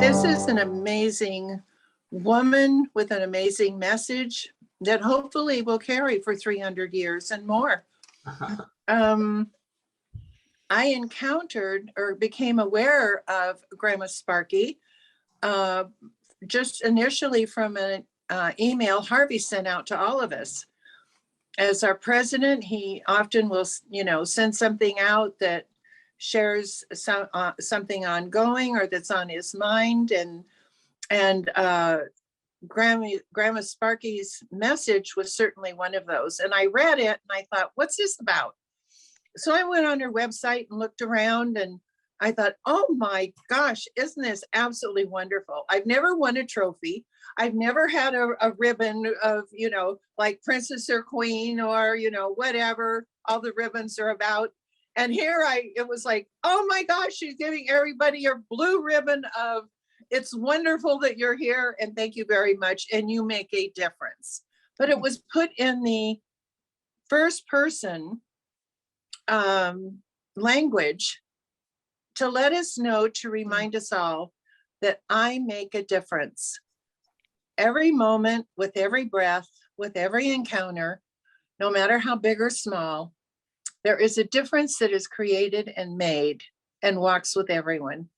This is an amazing woman with an amazing message that hopefully will carry for 300 years and more. I encountered or became aware of Grandma Sparky just initially from an email Harvey sent out to all of us. As our president, he often will, send something out that shares something ongoing or that's on his mind, and Grandma Sparky's message was certainly one of those. And I read it and I thought, what's this about? So I went on her website and looked around, and I thought, oh my gosh, isn't this absolutely wonderful? I've never won a trophy. I've never had a ribbon of, like Princess or Queen or, whatever all the ribbons are about. And here it was like, oh my gosh, she's giving everybody your blue ribbon of, it's wonderful that you're here and thank you very much. And you make a difference. But it was put in the first person language to let us know, to remind us all that I make a difference. Every moment, with every breath, with every encounter, no matter how big or small, there is a difference that is created and made and walks with everyone,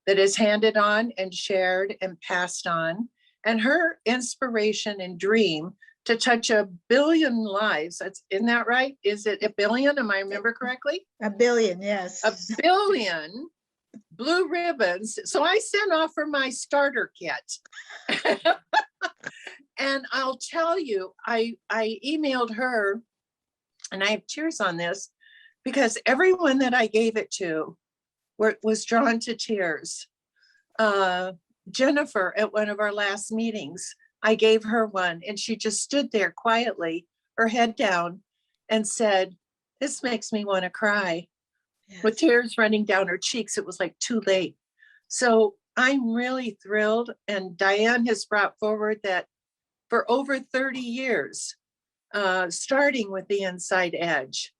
that is handed on and shared and passed on. And her inspiration and dream to touch 1 billion lives. Isn't that right? Is it 1 billion? Am I remember correctly? 1 billion, yes. 1 billion blue ribbons. So I sent off for my starter kit. And I'll tell you, I emailed her, and I have tears on this because everyone that I gave it to was drawn to tears. Jennifer, at one of our last meetings, I gave her one and she just stood there quietly, her head down, and said, this makes me want to cry. Yes. With tears running down her cheeks. It was like too late. So I'm really thrilled. And Diane has brought forward that for over 30 years, starting with the Inside Edge,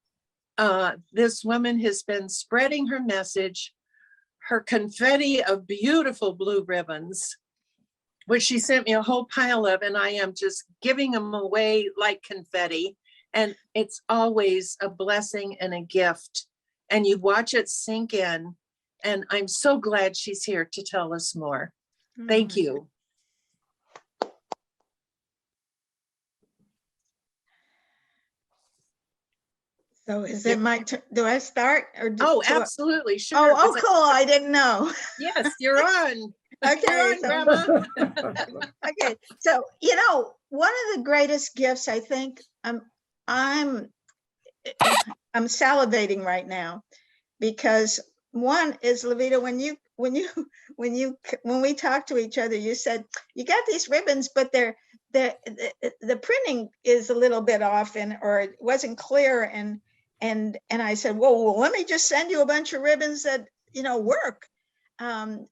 this woman has been spreading her message, her confetti of beautiful blue ribbons, which she sent me a whole pile of, and I am just giving them away like confetti. And it's always a blessing and a gift. And you watch it sink in. And I'm so glad she's here to tell us more. Thank you. So is it my turn? Do I start? Oh, absolutely. Sure. Oh, cool. I didn't know. Yes, you're on. Okay, you're on, Grandma. Okay, so one of the greatest gifts, I think, I'm salivating right now, because one is, Levita, when we talked to each other, you said you got these ribbons, but the printing is a little bit off, or it wasn't clear, and I said, well, let me just send you a bunch of ribbons that work. In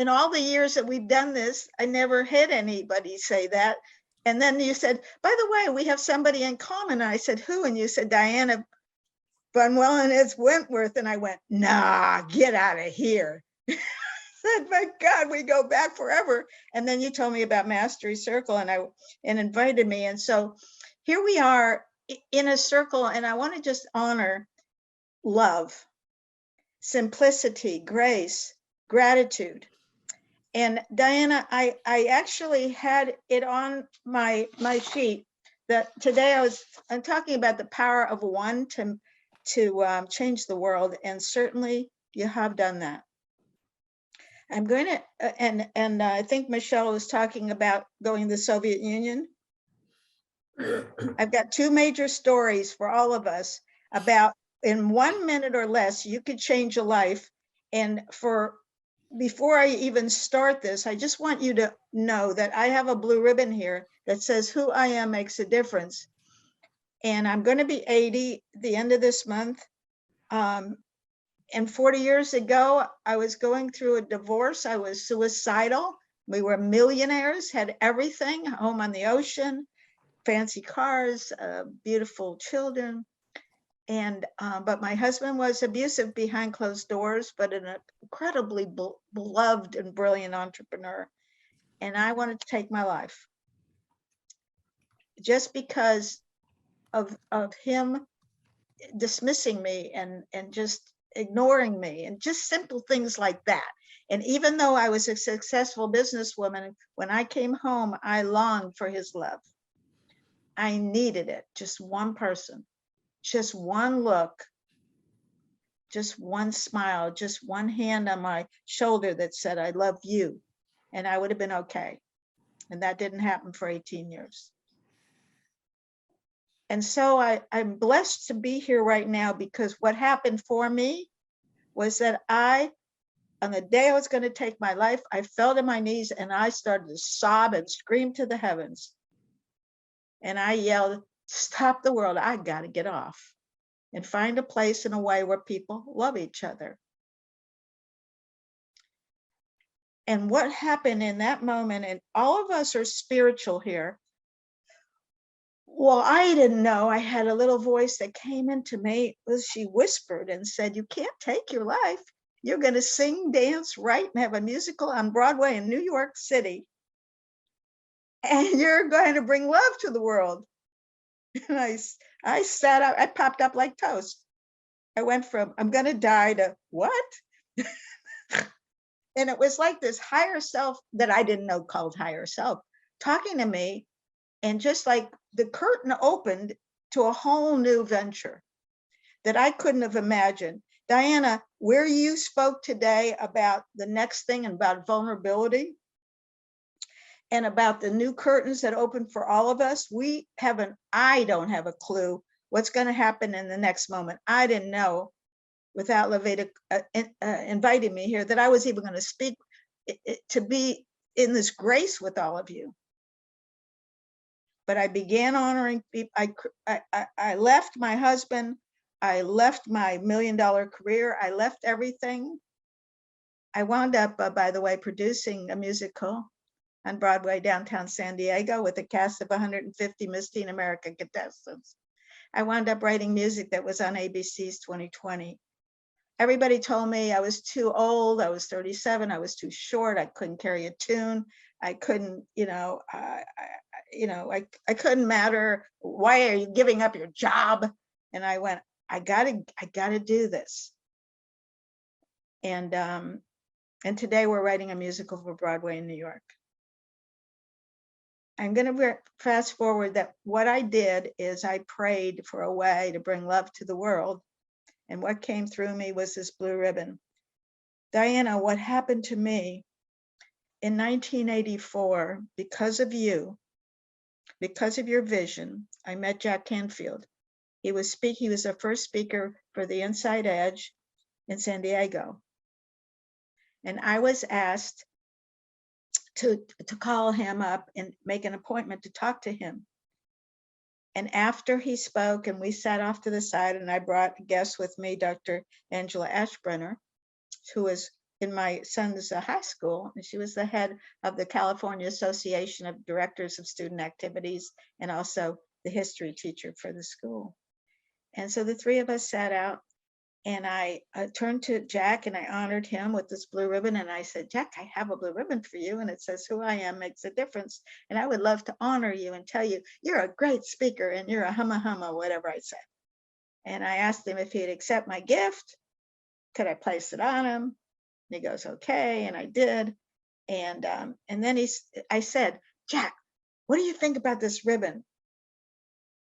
all the years that we've done this, I never had anybody say that. And then you said, by the way, we have somebody in common. And I said, who? And you said, Diana Bunwell and it's Wentworth. And I went, nah, get out of here. Said, my God, we go back forever. And then you told me about Mastery Circle and invited me. And so here we are in a circle, and I want to just honor love, simplicity, grace, gratitude. And Diana, I actually had it on my sheet that today I'm talking about the power of one to change the world, and certainly you have done that. I'm going to, and I think Michelle was talking about going to the Soviet Union. I've got 2 major stories for all of us about, in 1 minute or less, you could change a life. And before I even start this, I just want you to know that I have a blue ribbon here that says who I am makes a difference. And I'm going to be 80 at the end of this month. And 40 years ago, I was going through a divorce. I was suicidal. We were millionaires, had everything, home on the ocean, fancy cars, beautiful children. And but my husband was abusive behind closed doors, but an incredibly beloved and brilliant entrepreneur. And I wanted to take my life just because of him dismissing me and just ignoring me and just simple things like that. And even though I was a successful businesswoman, when I came home, I longed for his love. I needed it. Just one person, just one look, just one smile, just one hand on my shoulder that said, I love you. And I would have been okay. And that didn't happen for 18 years. And so I'm blessed to be here right now, because what happened for me was that on the day I was going to take my life, I fell to my knees and I started to sob and scream to the heavens. And I yelled, stop the world, I got to get off and find a place and a way where people love each other. And what happened in that moment, and all of us are spiritual here. Well, I didn't know. I had a little voice that came into me. She whispered and said, you can't take your life. You're going to sing, dance, write, and have a musical on Broadway in New York City. And you're going to bring love to the world. And I sat up, I popped up like toast. I went from, I'm going to die to what? And it was like this higher self that I didn't know called higher self talking to me. And just like the curtain opened to a whole new venture that I couldn't have imagined. Diana, where you spoke today about the next thing and about vulnerability and about the new curtains that open for all of us, I don't have a clue what's going to happen in the next moment. I didn't know without Levita inviting me here that I was even going to speak, to be in this grace with all of you. But I began honoring people. I left my husband. I left my $1 million career. I left everything. I wound up, by the way, producing a musical on Broadway, downtown San Diego, with a cast of 150 Miss Teen America contestants. I wound up writing music that was on ABC's 2020. Everybody told me I was too old. I was 37. I was too short. I couldn't carry a tune. I couldn't, I couldn't matter. Why are you giving up your job? And I went, I gotta do this. And today we're writing a musical for Broadway in New York. I'm gonna fast forward that what I did is I prayed for a way to bring love to the world. And what came through me was this blue ribbon. Diana, what happened to me in 1984, because of you, because of your vision, I met Jack Canfield. He was the first speaker for the Inside Edge in San Diego. And I was asked to call him up and make an appointment to talk to him. And after he spoke and we sat off to the side, and I brought a guest with me, Dr. Angela Ashbrenner, who was in my son's high school, and she was the head of the California Association of Directors of Student Activities and also the history teacher for the school. And so the three of us sat out, and I turned to Jack and I honored him with this blue ribbon. And I said, Jack, I have a blue ribbon for you. And it says, who I am makes a difference. And I would love to honor you and tell you, you're a great speaker and you're a humma, whatever I said. And I asked him if he'd accept my gift. Could I place it on him? And he goes, okay. And I did. And then I said, Jack, what do you think about this ribbon?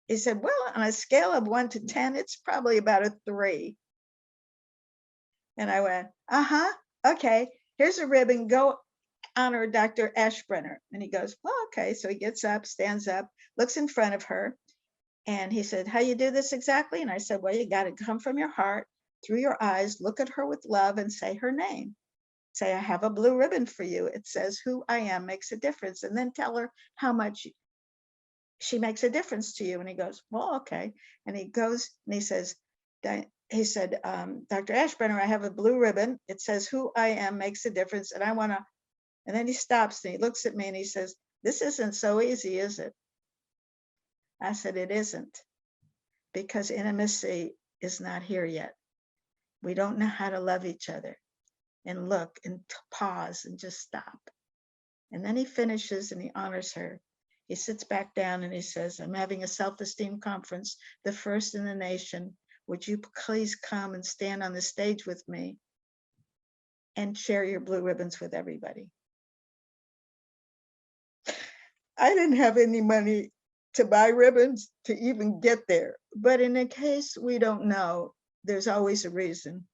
He said, well, on a scale of 1 to 10, it's probably about a 3. And I went, okay, here's a ribbon, go honor Dr. Ashbrenner. And he goes, well, okay. So he gets up, stands up, looks in front of her. And he said, how you do this exactly? And I said, well, you got to come from your heart, through your eyes, look at her with love and say her name. Say, I have a blue ribbon for you. It says, who I am makes a difference. And then tell her how much she makes a difference to you. And he goes, well, okay. And he goes and he says, Dr. Ashbrenner, I have a blue ribbon. It says, who I am makes a difference. And I want to, and then he stops and he looks at me and he says, this isn't so easy, is it? I said, it isn't. Because intimacy is not here yet. We don't know how to love each other and look and pause and just stop. And then he finishes and he honors her. He sits back down and he says, I'm having a self-esteem conference, the first in the nation. Would you please come and stand on the stage with me and share your blue ribbons with everybody? I didn't have any money to buy ribbons to even get there. But in a case we don't know, there's always a reason.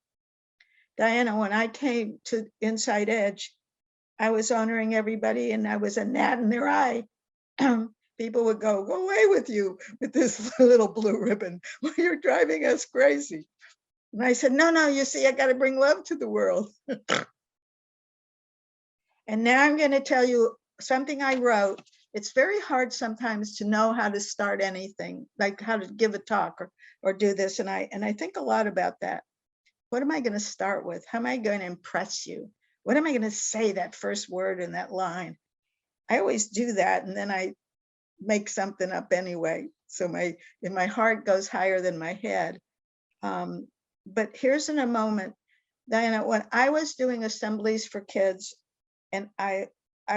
Diana, when I came to Inside Edge, I was honoring everybody and I was a gnat in their eye. People would go away with you with this little blue ribbon. Well, you're driving us crazy. And I said, no, you see, I got to bring love to the world. And now I'm going to tell you something I wrote. It's very hard sometimes to know how to start anything, like how to give a talk or do this. And I think a lot about that. What am I going to start with? How am I going to impress you? What am I going to say that first word in that line? I always do that. And then I make something up anyway. So my heart goes higher than my head. But here's in a moment, Diana, when I was doing assemblies for kids, and I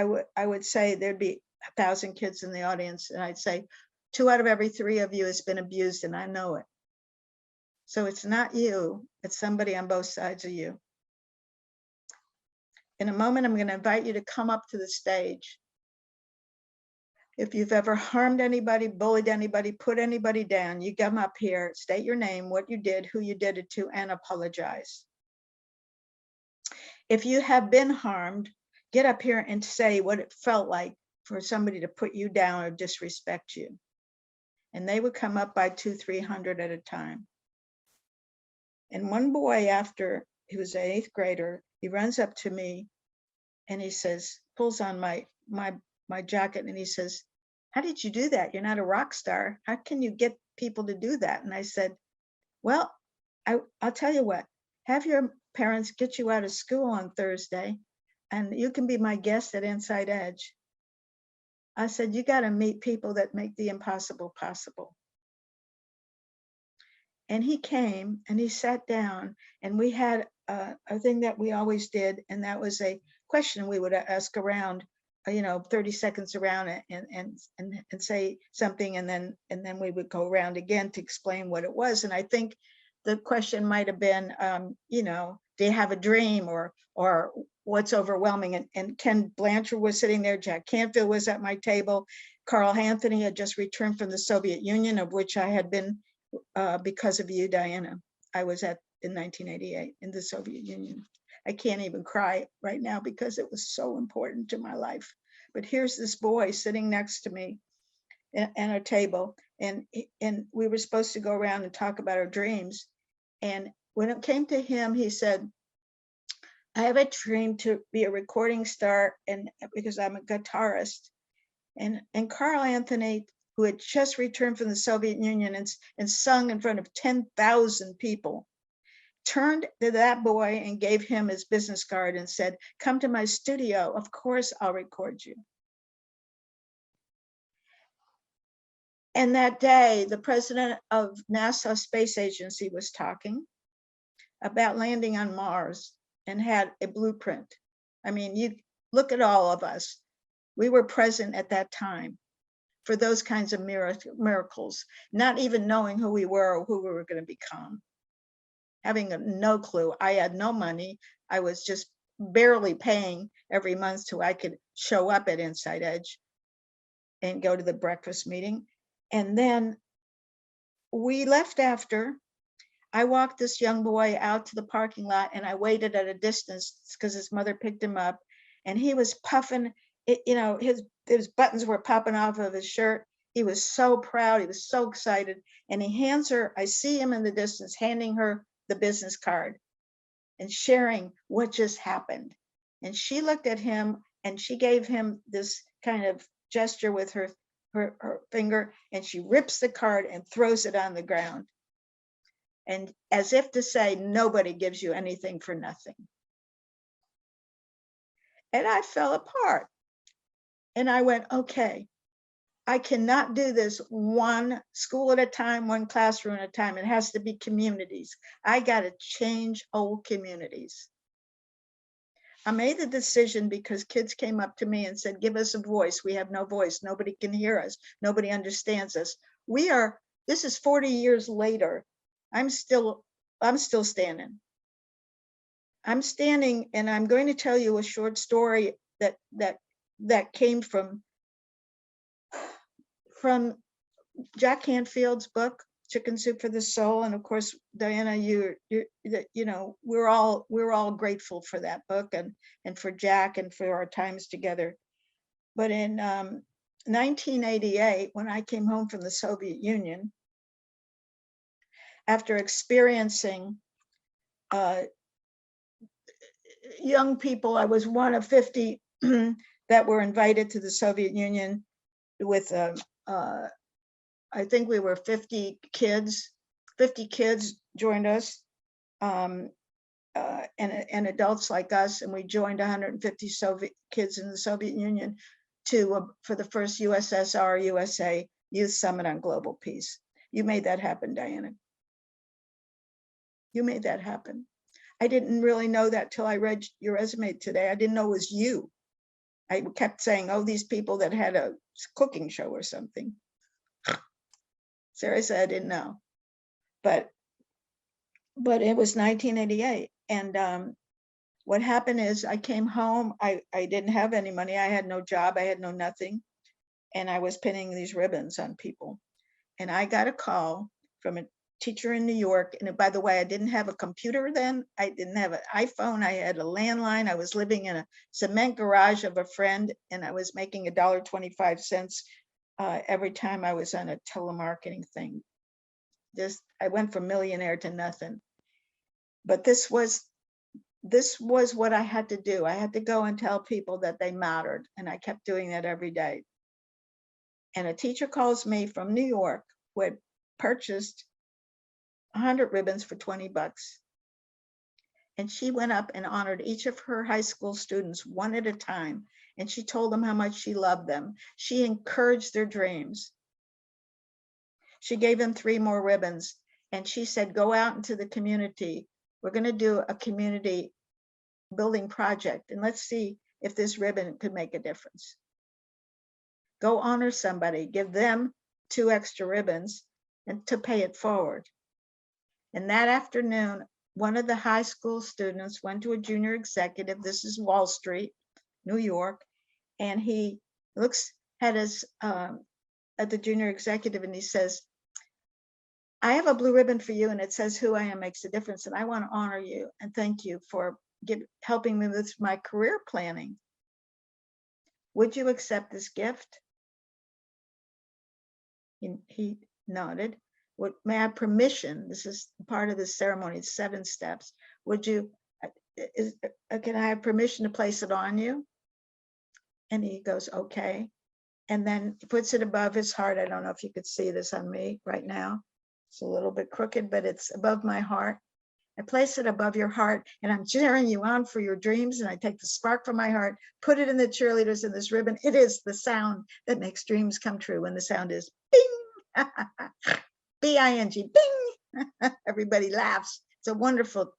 would say there'd be 1,000 kids in the audience, and I'd say 2 out of every 3 of you has been abused, and I know it. So it's not you, it's somebody on both sides of you. In a moment, I'm going to invite you to come up to the stage. If you've ever harmed anybody, bullied anybody, put anybody down, you come up here, state your name, what you did, who you did it to, and apologize. If you have been harmed, get up here and say what it felt like for somebody to put you down or disrespect you. And they would come up by 200-300 at a time. And one boy, after he was an 8th grader, he runs up to me and he says, pulls on my jacket and he says, how did you do that? You're not a rock star. How can you get people to do that? And I said, well, I'll tell you what, have your parents get you out of school on Thursday and you can be my guest at Inside Edge. I said, you got to meet people that make the impossible possible. And he came and he sat down and we had a thing that we always did. And that was a question we would ask around, 30 seconds around and say something. And then we would go around again to explain what it was. And I think the question might've been, do you have a dream or what's overwhelming? And Ken Blanchard was sitting there. Jack Canfield was at my table. Carl Anthony had just returned from the Soviet Union, of which I had been because of you, Diana. I was in 1988 in the Soviet Union. I can't even cry right now because it was so important to my life. But here's this boy sitting next to me at a table, and we were supposed to go around and talk about our dreams. And when it came to him, he said, I have a dream to be a recording star, and because I'm a guitarist. And Carl Anthony, who had just returned from the Soviet Union and sung in front of 10,000 people, turned to that boy and gave him his business card and said, come to my studio. Of course, I'll record you. And that day, the president of NASA Space Agency was talking about landing on Mars and had a blueprint. I mean, you look at all of us. We were present at that time for those kinds of miracles, not even knowing who we were or who we were going to become. Having no clue. I had no money. I was just barely paying every month so I could show up at Inside Edge and go to the breakfast meeting. And then we left after. I walked this young boy out to the parking lot and I waited at a distance because his mother picked him up and he was puffing, his buttons were popping off of his shirt. He was so proud. He was so excited. And he hands her, I see him in the distance, handing her the business card and sharing what just happened. And she looked at him and she gave him this kind of gesture with her finger, and she rips the card and throws it on the ground. And as if to say, nobody gives you anything for nothing. And I fell apart. And I went, okay, I cannot do this one school at a time, one classroom at a time. It has to be communities. I got to change old communities. I made the decision because kids came up to me and said, give us a voice. We have no voice. Nobody can hear us. Nobody understands us. This is 40 years later. I'm still standing. I'm standing, and I'm going to tell you a short story that came from Jack Canfield's book, Chicken Soup for the Soul. And of course, Diana, we're all grateful for that book and for Jack and for our times together. But in 1988, when I came home from the Soviet Union, after experiencing young people, I was one of 50 that were invited to the Soviet Union with I think we were 50 kids. 50 kids joined us, and adults like us, and we joined 150 Soviet kids in the Soviet Union for the first USSR USA Youth Summit on Global Peace. You made that happen, Diana. You made that happen. I didn't really know that till I read your resume today. I didn't know it was you. I kept saying, oh, these people that had a cooking show or something. Seriously, I didn't know. But it was 1988. And what happened is I came home. I didn't have any money. I had no job. I had no nothing. And I was pinning these ribbons on people. And I got a call from a teacher in New York. And by the way, I didn't have a computer then. I didn't have an iPhone. I had a landline. I was living in a cement garage of a friend, and I was making $1.25 every time I was on a telemarketing thing. I went from millionaire to nothing. But this was what I had to do. I had to go and tell people that they mattered. And I kept doing that every day. And a teacher calls me from New York who had purchased 100 ribbons for $20. And she went up and honored each of her high school students one at a time. And she told them how much she loved them. She encouraged their dreams. She gave them 3 more ribbons. And she said, go out into the community. We're going to do a community building project. And let's see if this ribbon could make a difference. Go honor somebody, give them 2 extra ribbons and to pay it forward. And that afternoon, one of the high school students went to a junior executive. This is Wall Street, New York. And he looks at the junior executive and he says, I have a blue ribbon for you, and it says who I am makes a difference. And I want to honor you and thank you for helping me with my career planning. Would you accept this gift? He nodded. May I have permission? This is part of the ceremony, it's 7 steps. Can I have permission to place it on you? And he goes, okay. And then he puts it above his heart. I don't know if you could see this on me right now. It's a little bit crooked, but it's above my heart. I place it above your heart, and I'm cheering you on for your dreams. And I take the spark from my heart, put it in the cheerleaders in this ribbon. It is the sound that makes dreams come true. When the sound is bing, B-I-N-G, bing. Everybody laughs. It's a wonderful,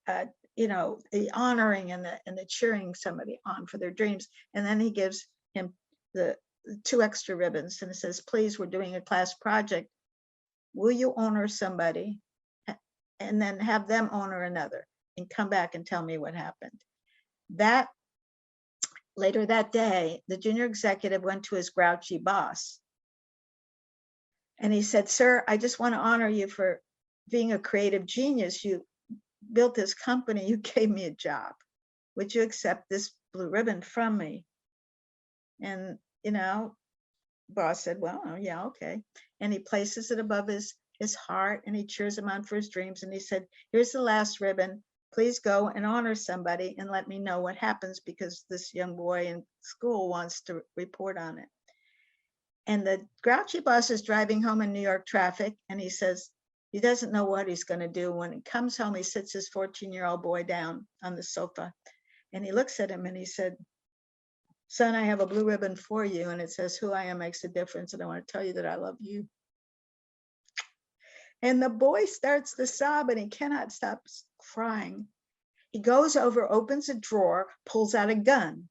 the honoring and the cheering somebody on for their dreams. And then he gives him the 2 extra ribbons, and it says, please, we're doing a class project. Will you honor somebody and then have them honor another and come back and tell me what happened? Later that day, the junior executive went to his grouchy boss. And he said, sir, I just want to honor you for being a creative genius. You built this company. You gave me a job. Would you accept this blue ribbon from me? And, boss said, well, yeah, okay. And he places it above his heart, and he cheers him on for his dreams. And he said, here's the last ribbon. Please go and honor somebody and let me know what happens, because this young boy in school wants to report on it. And the grouchy boss is driving home in New York traffic, and he says he doesn't know what he's going to do. When he comes home, he sits his 14-year-old boy down on the sofa, and he looks at him and he said, son, I have a blue ribbon for you, and it says, who I am makes a difference, and I want to tell you that I love you. And the boy starts to sob, and he cannot stop crying. He goes over, opens a drawer, pulls out a gun,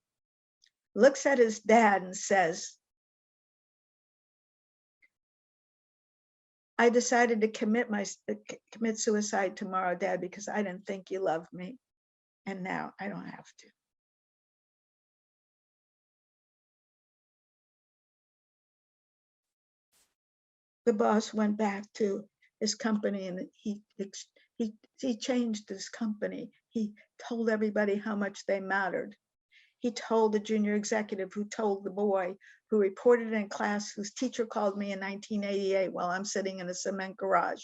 looks at his dad and says, I decided to commit suicide tomorrow, Dad, because I didn't think you loved me. And now I don't have to. The boss went back to his company, and he changed his company. He told everybody how much they mattered. He told the junior executive, who told the boy who reported in class, whose teacher called me in 1988 while I'm sitting in a cement garage,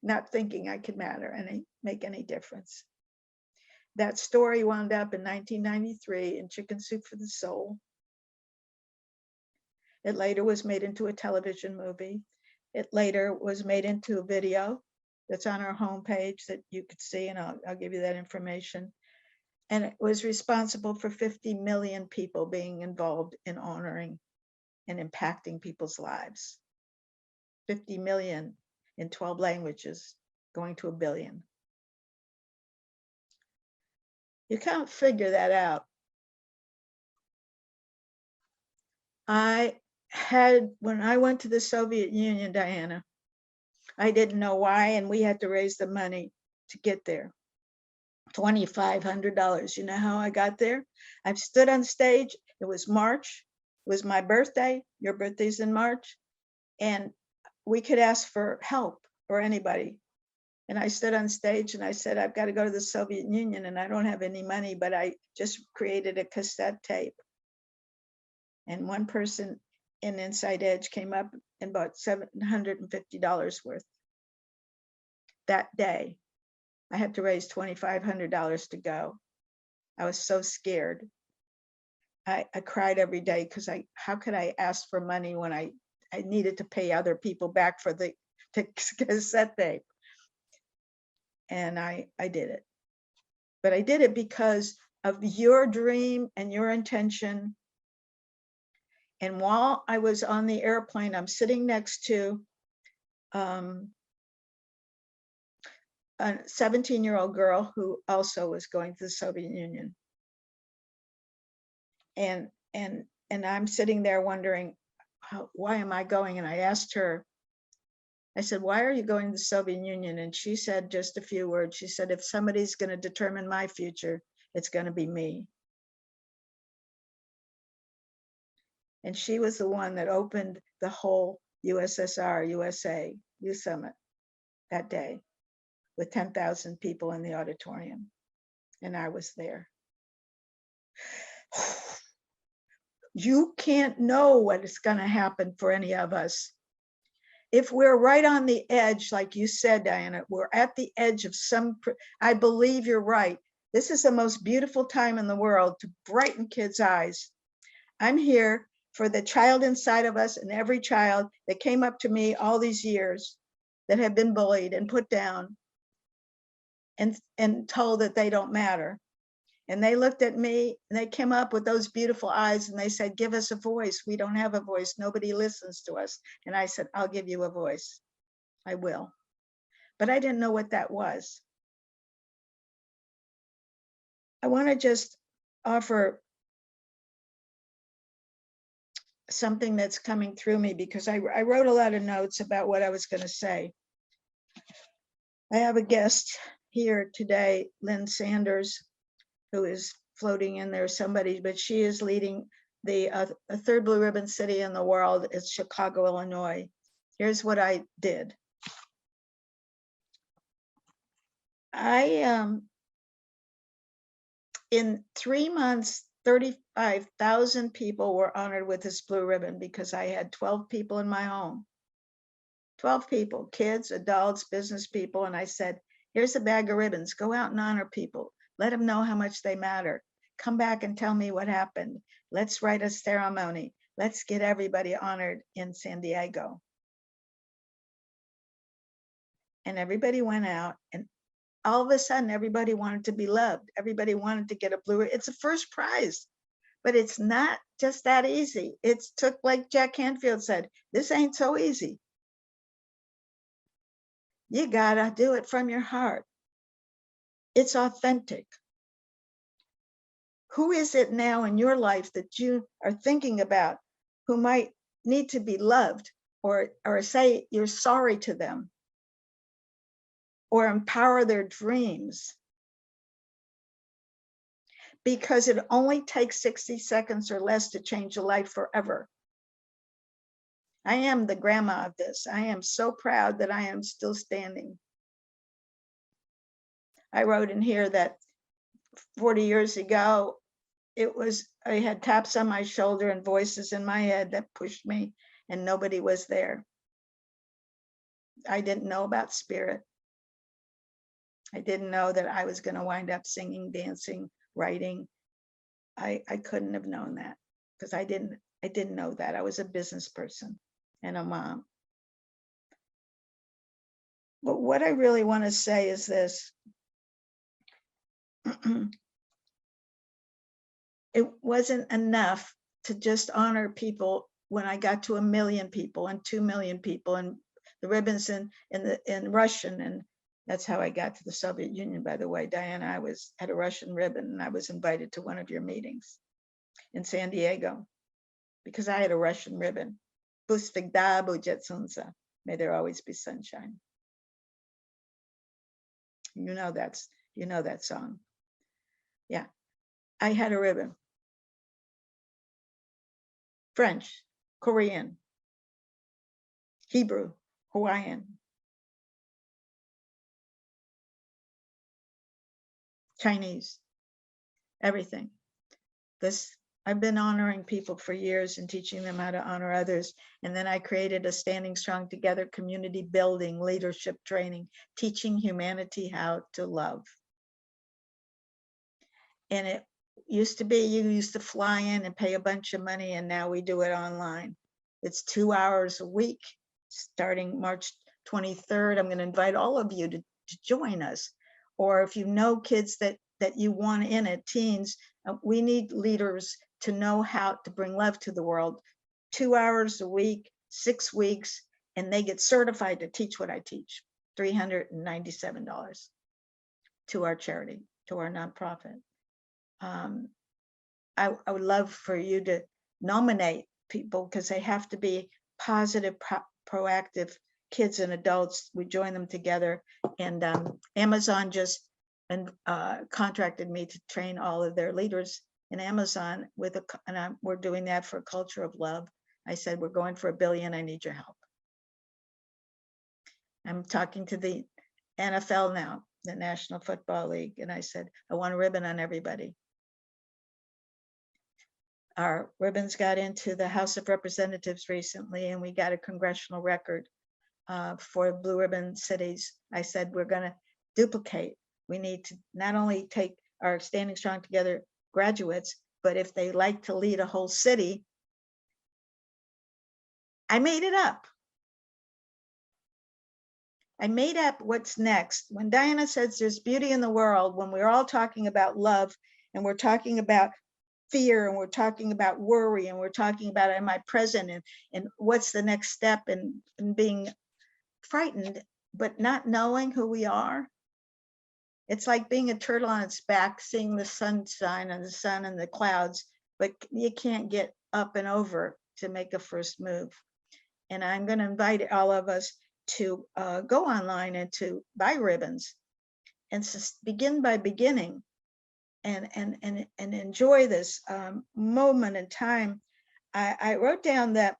not thinking I could matter and make any difference. That story wound up in 1993 in Chicken Soup for the Soul. It later was made into a television movie. It later was made into a video that's on our homepage that you could see, and I'll give you that information. And it was responsible for 50 million people being involved in honoring and impacting people's lives. 50 million in 12 languages, going to 1 billion. You can't figure that out. When I went to the Soviet Union, Diana, I didn't know why, and we had to raise the money to get there. $2,500. You know how I got there? I stood on stage. It was March. It was my birthday. Your birthday's in March. And we could ask for help or anybody. And I stood on stage and I said, I've got to go to the Soviet Union and I don't have any money, but I just created a cassette tape. And one person in Inside Edge came up and bought $750 worth. That day, I had to raise $2,500 to go. I was so scared. I cried every day because how could I ask for money when I needed to pay other people back for the cassette tape? And I did it. But I did it because of your dream and your intention. And while I was on the airplane, I'm sitting next to a 17-year-old girl who also was going to the Soviet Union. And I'm sitting there wondering, why am I going? And I asked her, I said, why are you going to the Soviet Union? And she said just a few words. She said, if somebody's going to determine my future, it's going to be me. And she was the one that opened the whole USSR, USA Youth Summit that day with 10,000 people in the auditorium. And I was there. You can't know what is going to happen for any of us. If we're right on the edge, like you said, Diana, we're at the edge of I believe you're right. This is the most beautiful time in the world to brighten kids' eyes. I'm here for the child inside of us and every child that came up to me all these years that have been bullied and put down and told that they don't matter. And they looked at me and they came up with those beautiful eyes and they said, give us a voice. We don't have a voice. Nobody listens to us. And I said, I'll give you a voice. I will. But I didn't know what that was. I want to just offer something that's coming through me because I wrote a lot of notes about what I was going to say. I have a guest here today, Lynn Sanders, who is floating in there, somebody, but she is leading the third blue ribbon city in the world. It's Chicago, Illinois. Here's what I did. In 3 months, 35,000 people were honored with this blue ribbon because I had 12 people in my home. 12 people, kids, adults, business people. And I said, here's a bag of ribbons. Go out and honor people. Let them know how much they matter. Come back and tell me what happened. Let's write a ceremony. Let's get everybody honored in San Diego. And everybody went out and all of a sudden, everybody wanted to be loved. Everybody wanted to get a blue. It's a first prize, but it's not just that easy. It took, like Jack Canfield said, this ain't so easy. You gotta do it from your heart. It's authentic. Who is it now in your life that you are thinking about who might need to be loved, or say you're sorry to them, or empower their dreams? Because it only takes 60 seconds or less to change a life forever. I am the grandma of this. I am so proud that I am still standing. I wrote in here that 40 years ago, I had taps on my shoulder and voices in my head that pushed me, and nobody was there. I didn't know about spirit. I didn't know that I was going to wind up singing, dancing, writing. I couldn't have known that, because I didn't know that. I was a business person and a mom. But what I really want to say is this. It wasn't enough to just honor people when I got to 1 million people and 2 million people and the ribbons in Russian. And that's how I got to the Soviet Union, by the way. Diana, I had a Russian ribbon, and I was invited to one of your meetings in San Diego because I had a Russian ribbon. Pust всегда будет солнце. May there always be sunshine. You know that song. Yeah, I had a ribbon. French, Korean, Hebrew, Hawaiian, Chinese, everything. I've been honoring people for years and teaching them how to honor others. And then I created a Standing Strong Together community building, leadership training, teaching humanity how to love. And it used to be you used to fly in and pay a bunch of money, and now we do it online. It's 2 hours a week, starting March 23rd. I'm going to invite all of you to join us. Or if you know kids that you want in it, teens, we need leaders to know how to bring love to the world. 2 hours a week, 6 weeks, and they get certified to teach what I teach. $397 to our charity, to our nonprofit. I would love for you to nominate people, because they have to be positive, proactive kids and adults. We join them together, and Amazon just contracted me to train all of their leaders in Amazon we're doing that for a culture of love. I said, we're going for $1 billion. I need your help. I'm talking to the NFL now, the National Football League, and I said, I want a ribbon on everybody. Our ribbons got into the House of Representatives recently, and we got a congressional record for blue ribbon cities. I said, we're going to duplicate. We need to not only take our Standing Strong Together graduates, but if they like to lead a whole city, I made it up. I made up what's next. When Diana says there's beauty in the world, when we're all talking about love, and we're talking about fear, and we're talking about worry, and we're talking about, am I present, and what's the next step, and being frightened, but not knowing who we are. It's like being a turtle on its back, seeing the sunshine and the sun and the clouds, but you can't get up and over to make a first move. And I'm going to invite all of us to go online and to buy ribbons, and begin by beginning, and enjoy this moment in time. I wrote down that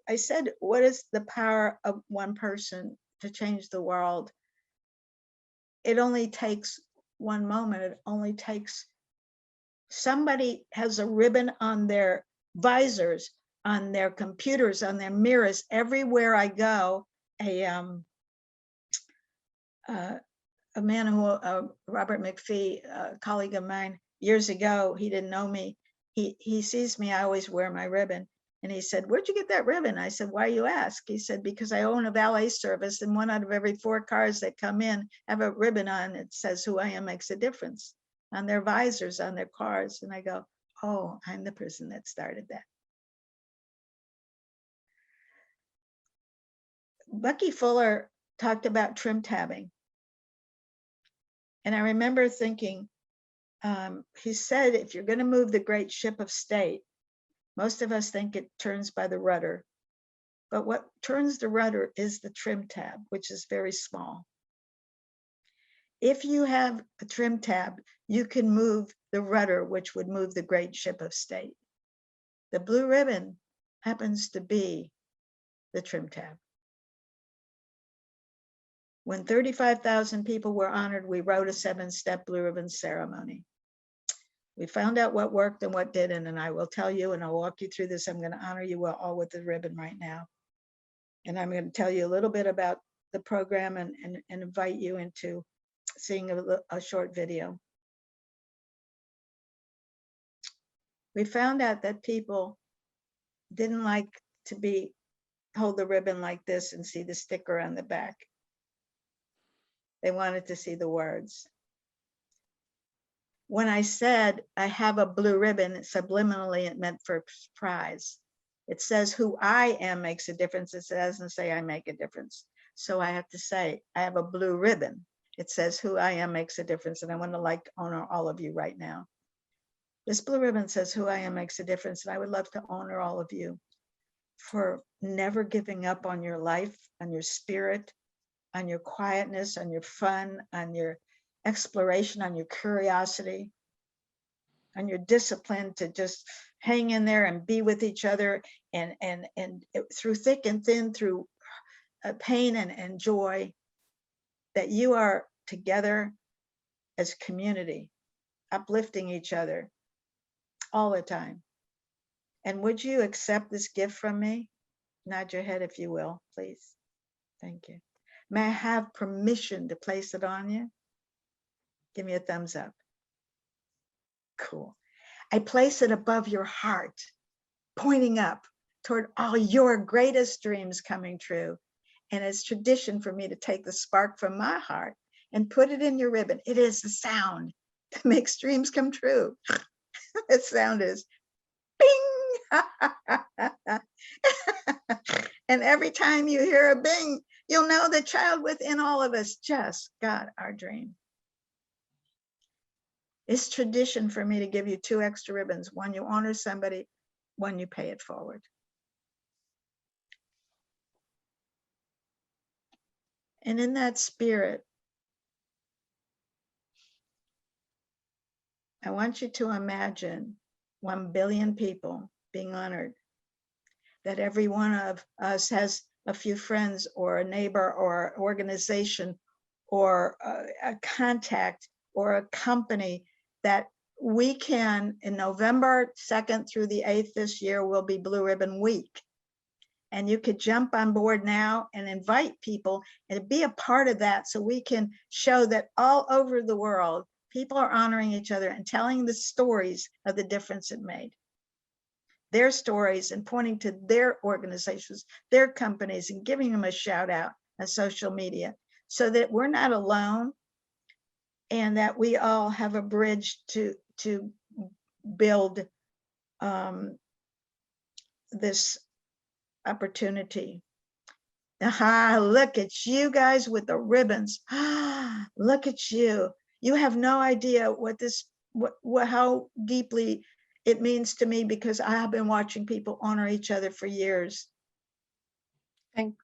I said, what is the power of one person to change the world? It only takes one moment. It only takes somebody has a ribbon on their visors, on their computers, on their mirrors. Everywhere I go, a man who, Robert McPhee, a colleague of mine years ago, he didn't know me. He sees me, I always wear my ribbon. And he said, where'd you get that ribbon? I said, why you ask? He said, because I own a valet service and 1 out of every 4 cars that come in have a ribbon on. It says who I am makes a difference on their visors, on their cars. And I go, oh, I'm the person that started that. Bucky Fuller talked about trim tabbing. And I remember thinking, he said, if you're going to move the great ship of state, most of us think it turns by the rudder. But what turns the rudder is the trim tab, which is very small. If you have a trim tab, you can move the rudder, which would move the great ship of state. The blue ribbon happens to be the trim tab. When 35,000 people were honored, we wrote a 7-step blue ribbon ceremony. We found out what worked and what didn't, and I will tell you, and I'll walk you through this. I'm going to honor you all with the ribbon right now. And I'm going to tell you a little bit about the program and invite you into seeing a short video. We found out that people didn't like to hold the ribbon like this and see the sticker on the back. They wanted to see the words. When I said I have a blue ribbon, subliminally it meant for surprise. It says who I am makes a difference. It doesn't say I make a difference. So I have to say I have a blue ribbon. It says who I am makes a difference. And I want to honor all of you right now. This blue ribbon says who I am makes a difference. And I would love to honor all of you for never giving up on your life, on your spirit, on your quietness, on your fun, on your exploration, on your curiosity, on your discipline to just hang in there and be with each other and through thick and thin, through pain and joy, that you are together as a community, uplifting each other all the time. And would you accept this gift from me? Nod your head if you will, please. Thank you. May I have permission to place it on you? Give me a thumbs up. Cool. I place it above your heart, pointing up toward all your greatest dreams coming true. And it's tradition for me to take the spark from my heart and put it in your ribbon. It is the sound that makes dreams come true. The sound is bing. And every time you hear a bing, you'll know the child within all of us just got our dream. It's tradition for me to give you 2 extra ribbons. One you honor somebody, one you pay it forward. And in that spirit, I want you to imagine 1 billion people being honored, that every one of us has a few friends or a neighbor or organization or a contact or a company that we can, in November 2nd through the 8th this year, will be Blue Ribbon Week. And you could jump on board now and invite people and be a part of that, so we can show that all over the world, people are honoring each other and telling the stories of the difference it made. Their stories, and pointing to their organizations, their companies, and giving them a shout out on social media, so that we're not alone and that we all have a bridge to build this opportunity. Aha, look at you guys with the ribbons. Ah, look at you. You have no idea how deeply it means to me, because I have been watching people honor each other for years. And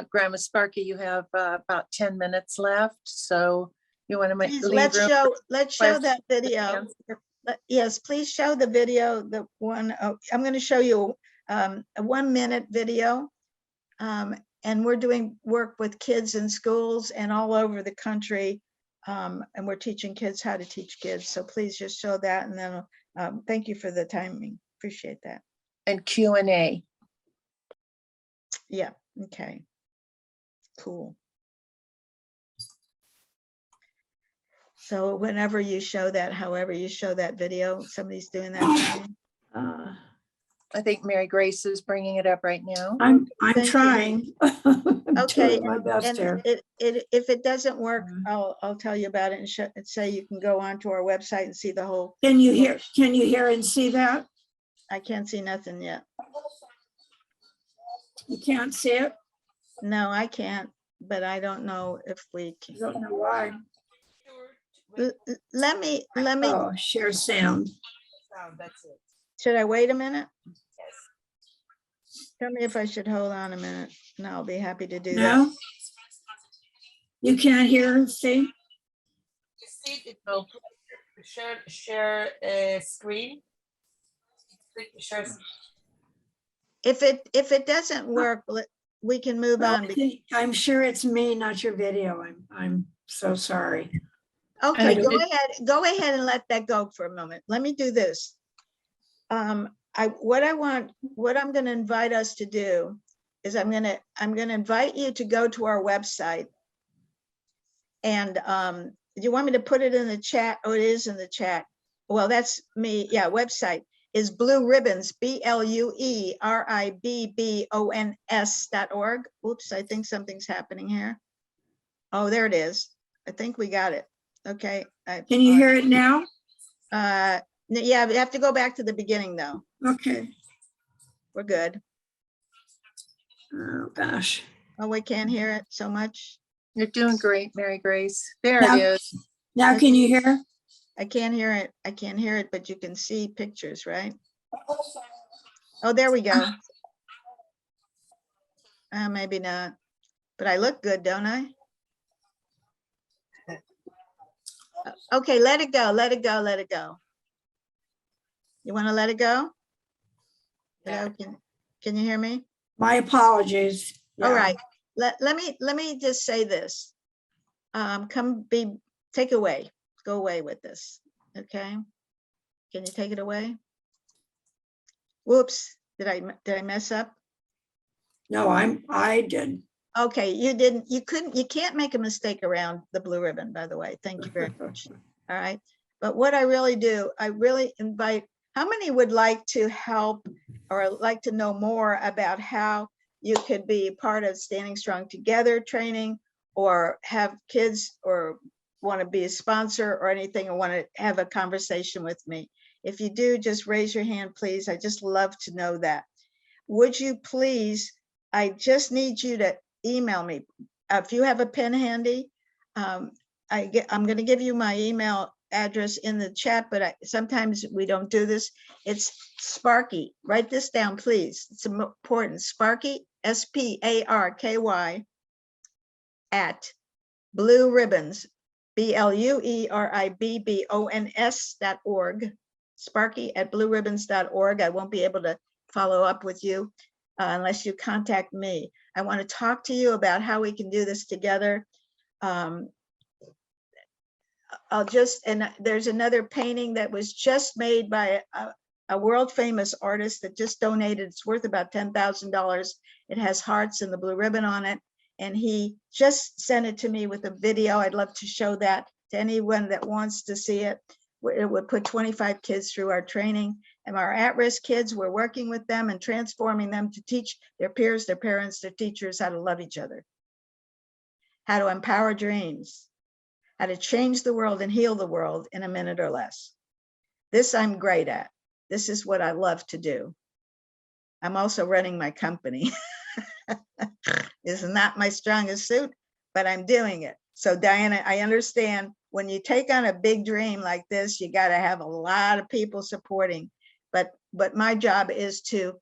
Grandma Sparky, you have about 10 minutes left, so you want to make Let's show that video. Yes, please show the video. The one I'm going to show you a 1-minute video, and we're doing work with kids in schools and all over the country, and we're teaching kids how to teach kids. So please just show that, and then thank you for the timing. Appreciate that. And Q&A. Yeah. Okay. Cool. So whenever you show that, however you show that video, somebody's doing that. I think Mary Grace is bringing it up right now. I'm Thank you. trying. I'm Okay, doing my best And here. if it doesn't work, I'll tell you about it and say you can go onto our website and see the whole. Can you hear and see that? I can't see nothing yet. You can't see it? No, I can't, but I don't know if we I can. don't know why. Let me, Oh, share sound. That's it. should I wait a minute? Tell me if I should hold on a minute, and I'll be happy to do that. No? You can't hear and see? You see it, no. Share screen. Share. If it doesn't work, we can move Well, on. I'm sure it's me, not your video. I'm so sorry. Okay, don't- go ahead and let that go for a moment. Let me do this. What I'm gonna invite us to do is I'm gonna invite you to go to our website. And do you want me to put it in the chat? Oh, it is in the chat. Well, that's me. Yeah, website is Blue Ribbons, BLUERIBBONS.org. Oops, I think something's happening here. Oh, there it is. I think we got it. Okay. Can you hear it now? Yeah, we have to go back to the beginning though. Okay. We're good. Oh, gosh. Oh, we can't hear it so much. You're doing great, Mary Grace. There Now- it is. Now can you hear? I can't hear it. I can't hear it, but you can see pictures, right? Oh, there we go. Maybe not, but I look good, don't I? Okay, let it go, let it go, let it go. You want to let it go? Hello, can you hear me? My apologies. All Yeah. right, let me just say this. Take away, go away with this, okay? Can you take it away? Whoops, did I mess up? No, I did. Okay, you can't make a mistake around the blue ribbon, by the way. Thank you very much. All right. But what I really do, I really invite, how many would like to help or like to know more about how you could be part of Standing Strong Together training, or have kids, or want to be a sponsor or anything, or want to have a conversation with me? If you do, just raise your hand, please. I just love to know that. Would you please, I just need you to email me. If you have a pen handy, I'm going to give you my email address in the chat, but sometimes we don't do this. It's Sparky. Write this down, please. It's important. Sparky, SPARKY at Blue Ribbons, BLUERIBBONS.org. Sparky at blueribbons.org. I won't be able to follow up with you unless you contact me. I want to talk to you about how we can do this together. And there's another painting that was just made by a world famous artist that just donated. It's worth about $10,000. It has hearts and the blue ribbon on it. And he just sent it to me with a video. I'd love to show that to anyone that wants to see it. It would put 25 kids through our training. And our at-risk kids, we're working with them and transforming them to teach their peers, their parents, their teachers how to love each other, how to empower dreams, how to change the world and heal the world in a minute or less. This I'm great at. This is what I love to do. I'm also running my company. It's not my strongest suit, but I'm doing it. So Diana, I understand when you take on a big dream like this, you got to have a lot of people supporting. But my job is to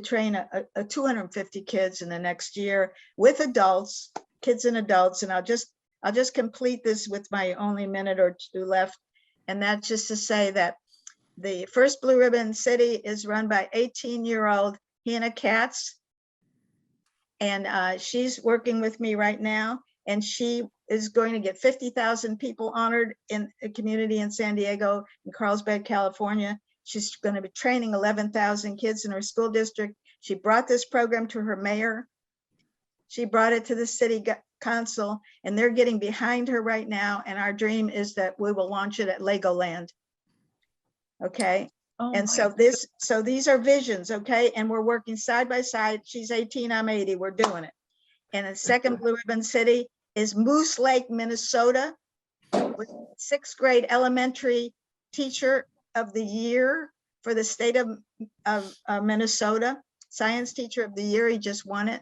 train a 250 kids in the next year with adults, kids and adults, and I'll just complete this with my only minute or two left. And that's just to say that the first Blue Ribbon City is run by 18-year-old Hannah Katz. And she's working with me right now. And she is going to get 50,000 people honored in a community in San Diego, in Carlsbad, California. She's going to be training 11,000 kids in her school district. She brought this program to her mayor. She brought it to the city council, and they're getting behind her right now. And our dream is that we will launch it at Legoland. Okay. Oh And my so these are visions, okay? And we're working side by side. She's 18, I'm 80, we're doing it. And the second blue ribbon city is Moose Lake, Minnesota, with 6th grade elementary teacher of the year for the state of Minnesota. Science teacher of the year, he just won it.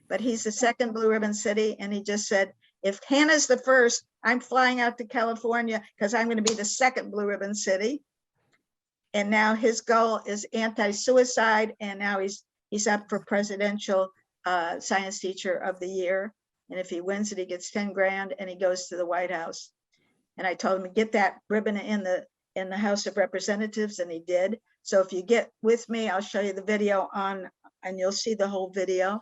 But he's the second blue ribbon city. And he just said, if Hannah's the first, I'm flying out to California because I'm going to be the second blue ribbon city. And now his goal is anti-suicide. And now he's up for presidential science teacher of the year. And if he wins it, he gets 10 grand and he goes to the White House. And I told him to get that ribbon in the House of Representatives, and he did. So if you get with me, I'll show you the video on, and you'll see the whole video.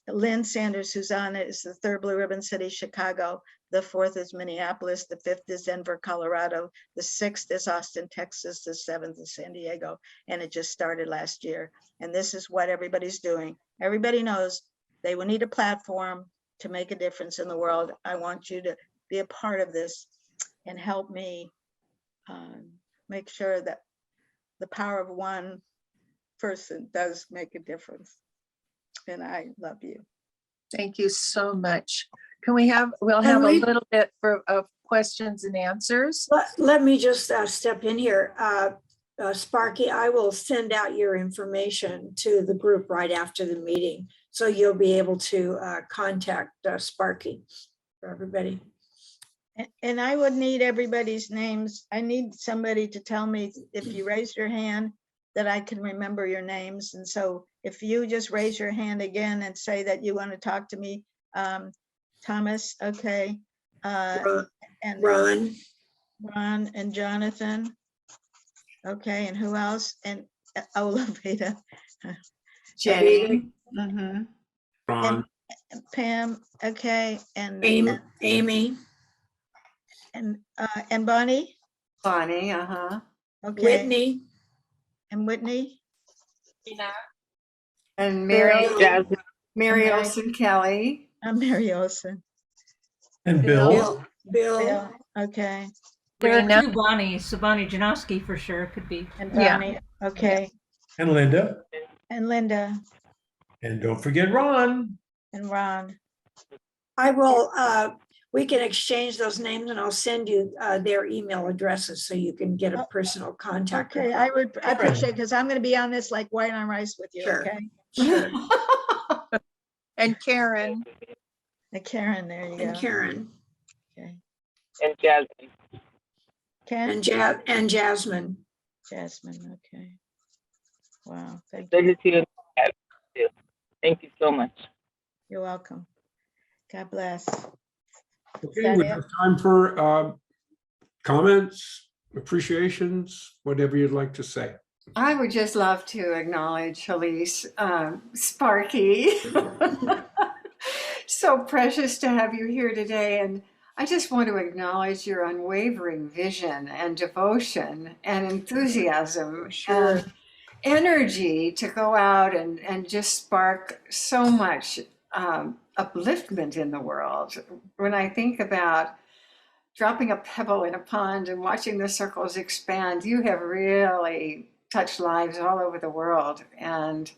Lynn Sanders, who's on it, is the 3rd blue ribbon city, Chicago. The 4th is Minneapolis. The 5th is Denver, Colorado. The 6th is Austin, Texas. The 7th is San Diego. And it just started last year. And this is what everybody's doing. Everybody knows they will need a platform to make a difference in the world. I want you to be a part of this and help me make sure that the power of one person does make a difference. And I love you. Thank you so much. We'll have a little bit of questions and answers. Let me just step in here. Sparky, I will send out your information to the group right after the meeting. So you'll be able to contact Sparky for everybody. And I would need everybody's names. I need somebody to tell me if you raised your hand that I can remember your names. And so if you just raise your hand again and say that you want to talk to me, Thomas, okay. And Ron and Jonathan. Okay, and who else? And Olavita. Jenny. And Pam, okay, and Amy, and Bonnie, Bonnie, okay, Whitney, and Whitney, Tina, and Bill. Mary Olson Kelly. I'm Mary Olson. And Bill. Bill, Okay, There are Rena. 2 Bonnies, so Bonnie Janowski for sure could be. and Yeah. Bonnie, okay, And Linda. and Linda, And don't forget Ron. and Ron. I will, we can exchange those names and I'll send you their email addresses so you can get a personal contact. Okay, I appreciate it because I'm going to be on this like white on rice with you, Sure. okay? Sure. And Karen. And Karen, there you go. And Karen Okay. And Jasmine. Ken, and Jasmine. Jasmine, okay. Wow, thank Good you. to see you. Thank you so much. You're welcome. God bless. Okay, we have time for comments, appreciations, whatever you'd like to say. I would just love to acknowledge Helice, Sparky. So precious to have you here today. And I just want to acknowledge your unwavering vision and devotion and enthusiasm and energy to go out and just spark so much upliftment in the world. When I think about dropping a pebble in a pond and watching the circles expand, you have really touched lives all over the world. And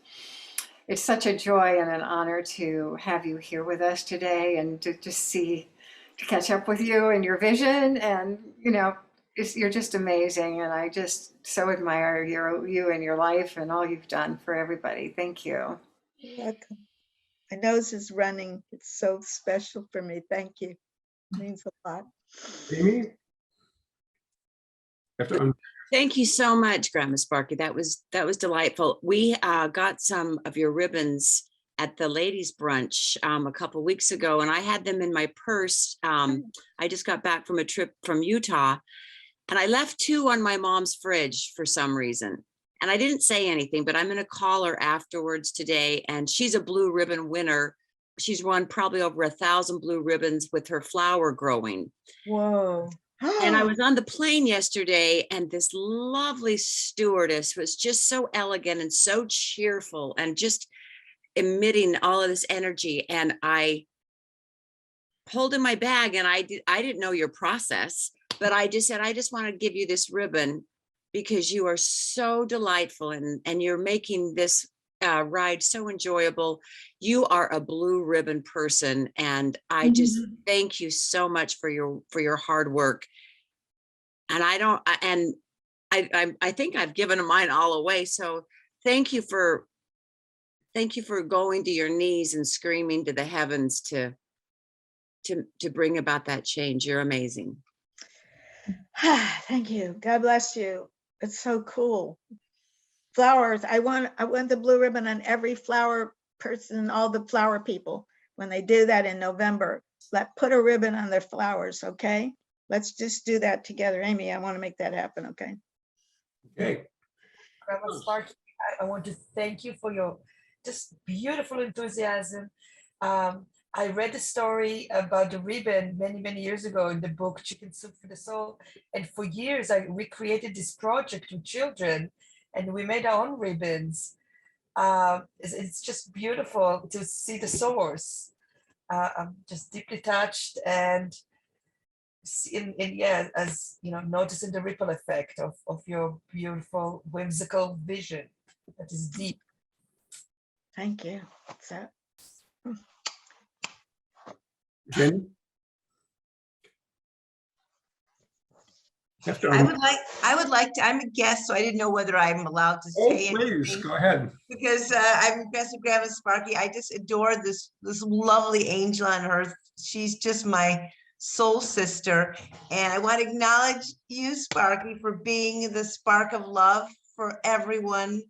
it's such a joy and an honor to have you here with us today and to catch up with you and your vision. And, you know, you're just amazing. And I just so admire you and your life and all you've done for everybody. Thank you. You're welcome. My nose is running. It's so special for me. Thank you. It means a lot. Amy? Thank you so much, Grandma Sparky. That was delightful. We got some of your ribbons at the ladies' brunch a couple weeks ago, and I had them in my purse. I just got back from a trip from Utah, and I left 2 on my mom's fridge for some reason. And I didn't say anything, but I'm going to call her afterwards today, and she's a blue ribbon winner. She's won probably over 1,000 blue ribbons with her flower growing. Whoa. And I was on the plane yesterday, and this lovely stewardess was just so elegant and so cheerful and just emitting all of this energy. And I pulled in my bag, and I didn't know your process, but I just said, I just want to give you this ribbon because you are so delightful and you're making this ride so enjoyable. You are a blue ribbon person, and I just thank you so much for your hard work. And I think I've given mine all away. So thank you for going to your knees and screaming to the heavens to bring about that change. You're amazing. Thank you. God bless you. It's so cool. Flowers. I want the blue ribbon on every flower person, all the flower people. When they do that in November, put a ribbon on their flowers. Okay. Let's just do that together. Amy, I want to make that happen. Okay. Okay. Grandma Sparky, I want to thank you for your just beautiful enthusiasm. I read a story about the ribbon many, many years ago in the book Chicken Soup for the Soul. And for years, I recreated this project with children, and we made our own ribbons. It's just beautiful to see the source. I'm just deeply touched, and yeah, as you know, noticing the ripple effect of your beautiful, whimsical vision that is deep. Thank you. So, Jenny? I would like to, I'm a guest, so I didn't know whether I'm allowed to Oh, say please, anything. go ahead. Because I'm impressed with Grandma Sparky. I just adore this lovely angel on earth. She's just my soul sister. And I want to acknowledge you, Sparky, for being the spark of love for everyone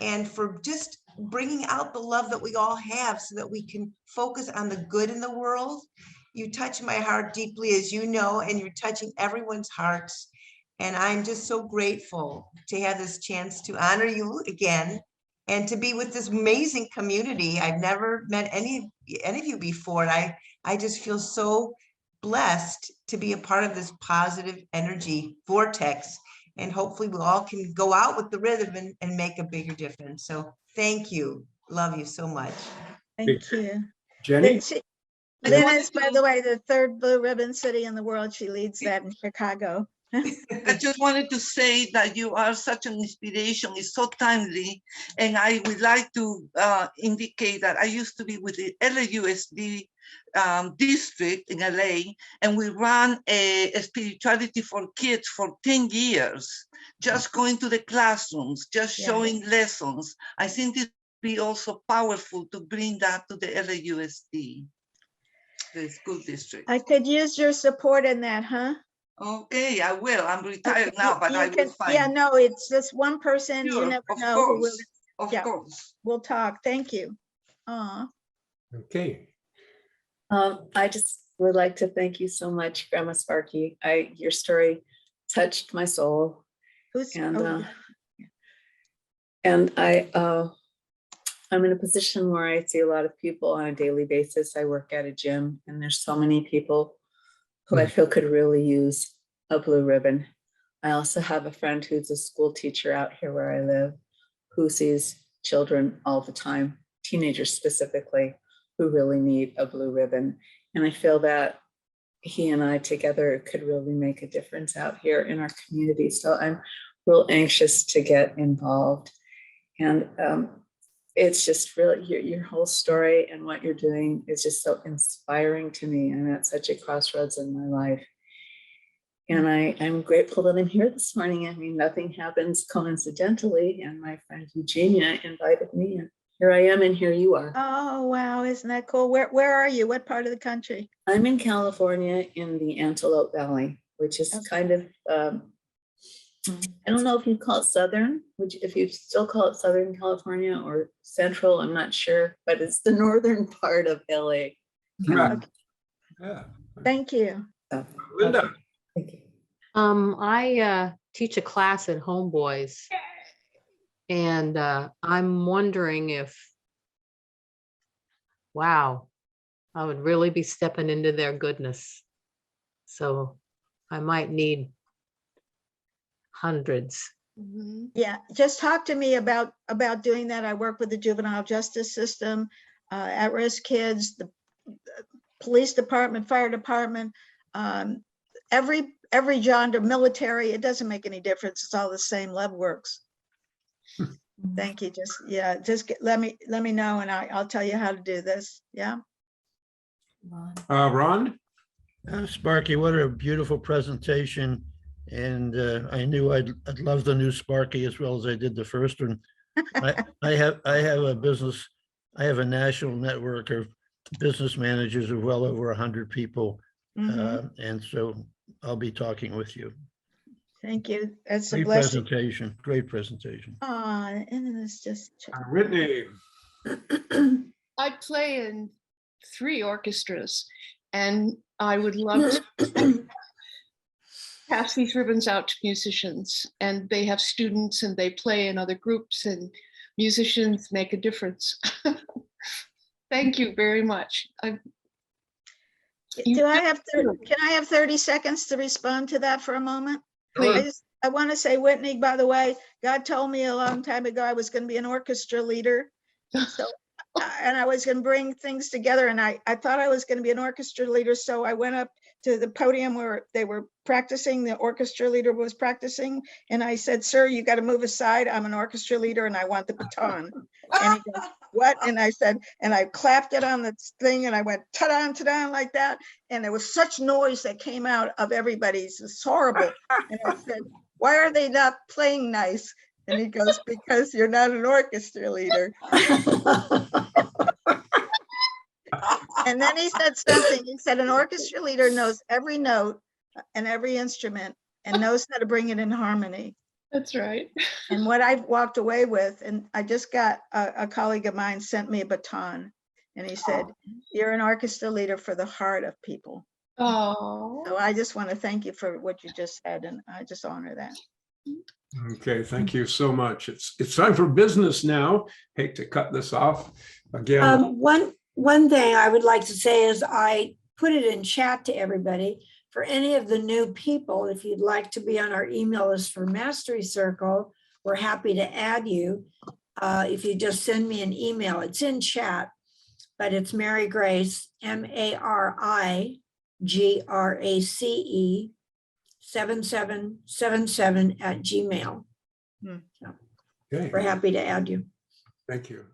and for just bringing out the love that we all have so that we can focus on the good in the world. You touch my heart deeply, as you know, and you're touching everyone's hearts. And I'm just so grateful to have this chance to honor you again and to be with this amazing community. I've never met any of you before. And I just feel so blessed to be a part of this positive energy vortex. And hopefully we all can go out with the rhythm and make a bigger difference. So thank you. Love you so much. thank you. Jenny? Lynn is, by the way, the third blue ribbon city in the world. She leads that in Chicago. I just wanted to say that you are such an inspiration. It's so timely. And I would like to indicate that I used to be with the LAUSD district in LA, and we ran a spirituality for kids for 10 years, just going to the classrooms, just showing lessons. I think it would be also powerful to bring that to the LAUSD, the school district. I could use your support in that, huh? Okay, I will. I'm retired now, but I will find. Yeah, no, it's just one person. Sure, You never of know who will. course, of course. We'll talk. Thank you. Okay. I just would like to thank you so much, Grandma Sparky. Your story touched my soul. I'm in a position where I see a lot of people on a daily basis. I work at a gym, and there's so many people who I feel could really use a blue ribbon. I also have a friend who's a school teacher out here where I live, who sees children all the time, teenagers specifically, who really need a blue ribbon. And I feel that he and I together could really make a difference out here in our community. So I'm real anxious to get involved. And it's just really, your whole story and what you're doing is just so inspiring to me. I'm at such a crossroads in my life. And I'm grateful that I'm here this morning. I mean, nothing happens coincidentally. And my friend Eugenia invited me, and here I am, and here you are. Oh, wow. Isn't that cool? Where are you? What part of the country? I'm in California in the Antelope Valley, which is kind of, I don't know if you call it Southern, if you still call it Southern California or Central, I'm not sure, but it's the northern part of LA. Right. Yeah. Thank you. Linda. Thank you. I teach a class at Homeboys, and I'm wondering if, wow, I would really be stepping into their goodness. So I might need hundreds. Yeah, just talk to me about doing that. I work with the juvenile justice system, at-risk kids, the police department, fire department. every genre, military, it doesn't make any difference. It's all the same. Love works. Thank you. Let me know and I'll tell you how to do this. Yeah. Ron? Sparky, what a beautiful presentation. And I knew I'd love the new Sparky as well as I did the first one. I have a business. I have a national network of business managers of well over 100 people. And so I'll be talking with you. Thank you. That's a Great blessing. presentation. Great presentation. And it's just. Whitney. I play in 3 orchestras, and I would love to pass these ribbons out to musicians, and they have students and they play in other groups, and musicians make a difference. Thank you very much. Can I have 30 seconds to respond to that for a moment? Please. I want to say, Whitney, by the way, God told me a long time ago I was going to be an orchestra leader. So, and I was going to bring things together, and I thought I was going to be an orchestra leader. So I went up to the podium where they were practicing, the orchestra leader was practicing. And I said, sir, you got to move aside. I'm an orchestra leader and I want the baton. And he goes, what? And I said, and I clapped it on the thing and I went ta-da, ta-da, like that. And there was such noise that came out of everybody's, it's horrible. And I said, why are they not playing nice? And he goes, because you're not an orchestra leader. And then he said something. He said, an orchestra leader knows every note and every instrument and knows how to bring it in harmony. That's right. And what I've walked away with, and I just got a colleague of mine sent me a baton, and he said, you're an orchestra leader for the heart of people. Oh. So I just want to thank you for what you just said, and I just honor that. Okay, thank you so much. It's time for business now. Hate to cut this off again. One thing I would like to say is I put it in chat to everybody. For any of the new people, if you'd like to be on our email list for Mastery Circle, we're happy to add you. If you just send me an email, it's in chat, but it's Mary Grace, MARIGRACE 7777 @gmail.com. Okay. We're happy to add you. Thank you.